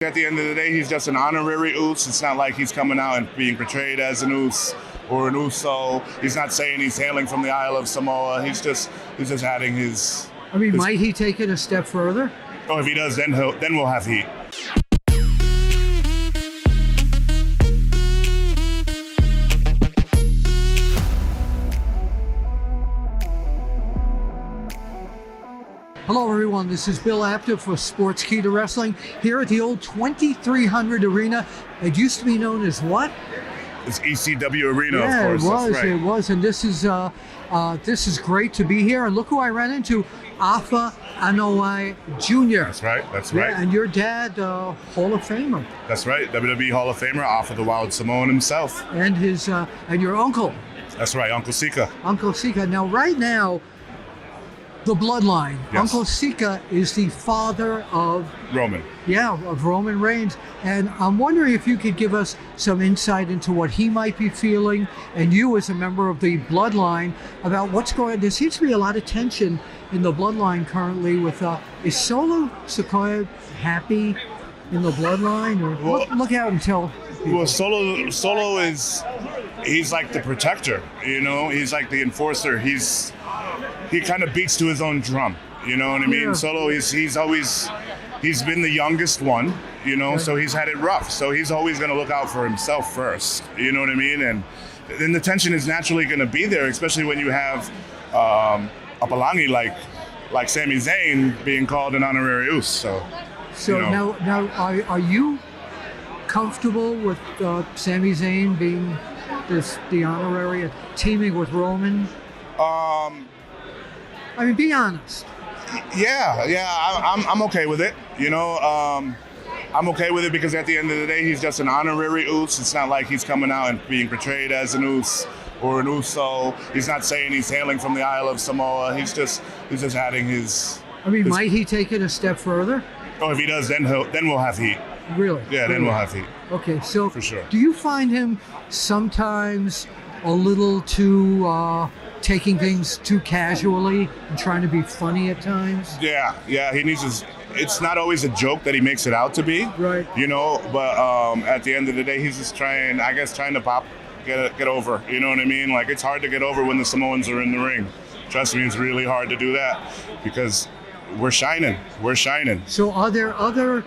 At the end of the day, he's just an honorary Uso. It's not like he's coming out and being portrayed as an Uso or an Uso. He's not saying he's hailing from the Isle of Samoa. He's just adding his. I mean, might he take it a step further? Oh, if he does, then we'll have heat. Hello everyone, this is Bill Apted for Sports Key to Wrestling here at the old 2300 Arena. It used to be known as what? It's ECW Arena, yeah, of course. Yeah, it was. That's right. It was, and this is great to be here. And look who I ran into, Afa Anoa'i Jr. That's right. That's yeah, right. And your dad, Hall of Famer. That's right. WWE Hall of Famer, Afa the Wild Samoan himself. And his and your uncle. That's right, Uncle Sika. Uncle Sika. Now, right now, the bloodline. Yes. Uncle Sika is the father of Roman. Yeah, of Roman Reigns. And I'm wondering if you could give us some insight into what he might be feeling, and you as a member of the bloodline, about what's going on. There seems to be a lot of tension in the bloodline currently with, is Solo Sikoa happy in the bloodline? Or Well, look out and tell people. Well, Solo he's like the protector, you know? He's like the enforcer. He kind of beats to his own drum, you know what I mean? Yeah. Solo, he's been the youngest one, you know, so he's had it rough. So he's always going to look out for himself first, you know what I mean? And then the tension is naturally going to be there, especially when you have a Palangi like Sami Zayn being called an honorary Uso. So you know. now are you comfortable with Sami Zayn being the honorary, teaming with Roman? I mean, be honest. Yeah, I'm okay with it. You know, I'm okay with it because at the end of the day, he's just an honorary Uso. It's not like he's coming out and being portrayed as an Uso or an Uso. He's not saying he's hailing from the Isle of Samoa. He's just adding his. I mean, might he take it a step further? Oh, if he does, then we'll have heat. Really? Yeah, then we'll have heat. Okay, so For sure. Do you find him sometimes a little too taking things too casually and trying to be funny at times? Yeah, he needs his. It's not always a joke that he makes it out to be. Right. You know, but at the end of the day, he's just trying to get over. You know what I mean? Like, it's hard to get over when the Samoans are in the ring. Trust me, it's really hard to do that because we're shining. We're shining. So are there other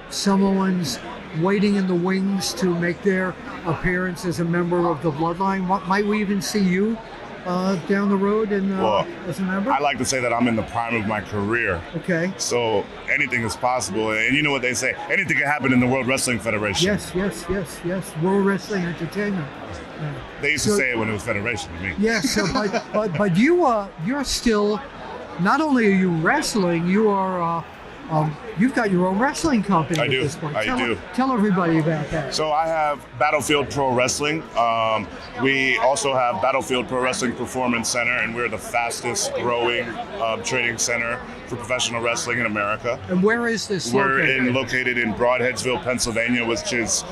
Samoans waiting in the wings to make their appearance as a member of the bloodline? What might we even see you down the road and as a member? I like to say that I'm in the prime of my career. Okay. So anything is possible. And you know what they say, anything can happen in the World Wrestling Federation. Yes. World Wrestling Entertainment. They used to say it when it was Federation to me. Yes, so, but you're still, not only are you wrestling, you are you've got your own wrestling company at this point. I do. Tell everybody about that. So I have Battlefield Pro Wrestling. We also have Battlefield Pro Wrestling Performance Center, and we're the fastest growing training center for professional wrestling in America. And where is this We're located in Broadheadsville, Pennsylvania, which is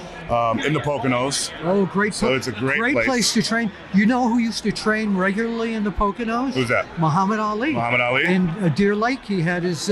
in the Poconos. Oh, great. So it's a great place to train. You know who used to train regularly in the Poconos? Who's that? Muhammad Ali. Muhammad Ali? In Deer Lake, he had his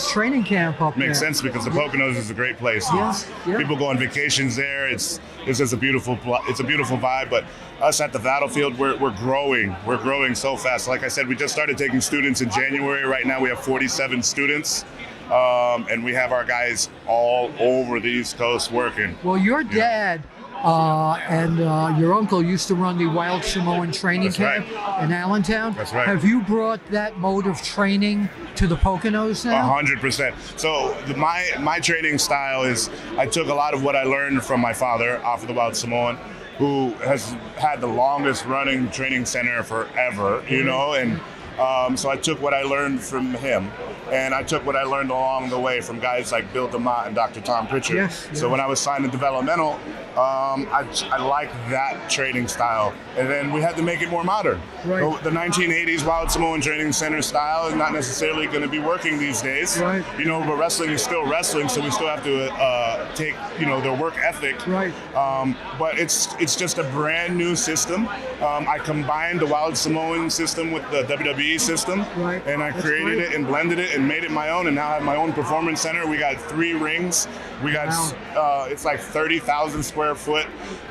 training camp up there. Makes sense because the Poconos is a great place. Yes, yeah. People go on vacations there. It's just a beautiful vibe. But us at the Battlefield, we're growing. We're growing so fast. Like I said, we just started taking students in January. Right now we have 47 students. And we have our guys all over the East Coast working. Well, your dad and your uncle used to run the Wild Samoan training camp in Allentown. That's right. Have you brought that mode of training to the Poconos now? 100%. So my training style is I took a lot of what I learned from my father, Afa the Wild Samoan, who has had the longest running training center forever, you know, and so I took what I learned from him, and I took what I learned along the way from guys like Bill DeMott and Dr. Tom Pritchard. Yes. So when I was signed to developmental, I liked that training style, and then we had to make it more modern. Right. The 1980s Wild Samoan Training Center style is not necessarily going to be working these days. Right. You know, but wrestling is still wrestling, so we still have to take, you know, their work ethic. Right. But it's just a brand new system. I combined the Wild Samoan system with the WWE PE system, Right. and I That's created great. it and blended it and made it my own, and now I have my own performance center. We got 3 rings. We got it's like 30,000 square foot.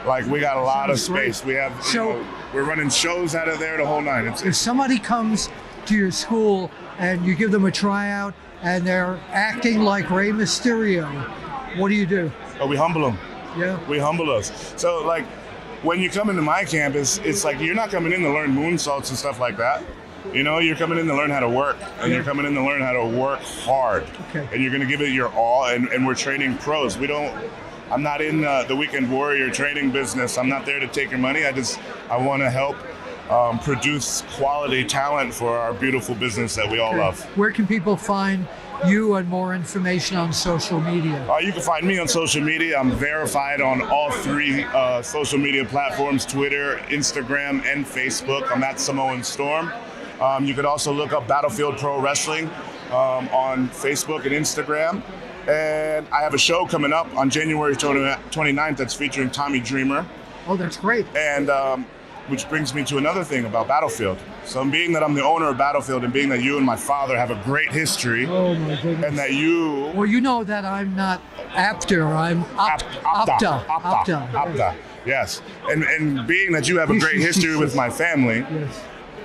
Like we got a lot of Sounds great. space. We have So- we're running shows out of there, the whole nine. If somebody comes to your school and you give them a tryout and they're acting like Rey Mysterio, what do you do? We humble them. Yeah. We humble us. So like when you come into my campus, it's like you're not coming in to learn moonsaults and stuff like that. You know, you're coming in to learn how to work, and you're coming in to learn how to work hard. Okay. And you're going to give it your all, and we're training pros. I'm not in the weekend warrior training business. I'm not there to take your money. I want to help produce quality talent for our beautiful business that we all love. Where can people find you and more information on social media? You can find me on social media. I'm verified on all 3 social media platforms, Twitter, Instagram, and Facebook. I'm at Samoan Storm. You could also look up Battlefield Pro Wrestling on Facebook and Instagram. And I have a show coming up on January 29th that's featuring Tommy Dreamer. Oh, that's great. And which brings me to another thing about Battlefield. So being that I'm the owner of Battlefield and being that you and my father have a great history, Oh my goodness. and that you... Well, you know that I'm not Apter, I'm Opta. Opta. Yes. And being that you have a great history with my family, Yes.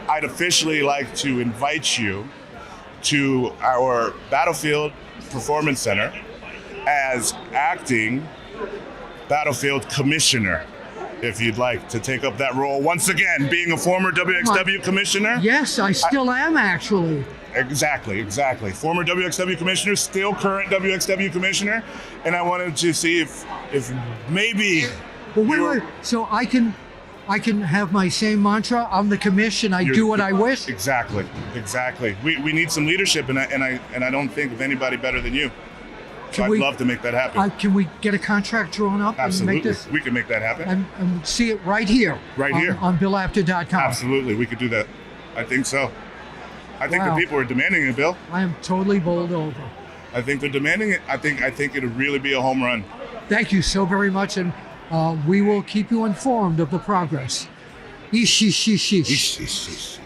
I'd officially like to invite you to our Battlefield Performance Center as acting Battlefield Commissioner, if you'd like to take up that role. Once again, being a former WXW Commissioner. Yes, I still am actually. Exactly. Former WXW Commissioner, still current WXW Commissioner. And I wanted to see if maybe... Well, you're- wait. So I can have my same mantra. I'm the commission. I do what I wish. Exactly. We need some leadership, and I don't think of anybody better than you. So I'd love to make that happen. Can we get a contract drawn up Absolutely, and make this we can make that happen. and see it right here? Right on, here. on BillApter.com. Absolutely, we could do that. I think so. I think Wow. the people are demanding it, Bill. I am totally bowled over. I think they're demanding it. I think it'll really be a home run. Thank you so very much, and we will keep you informed of the progress. Ish. Eesh.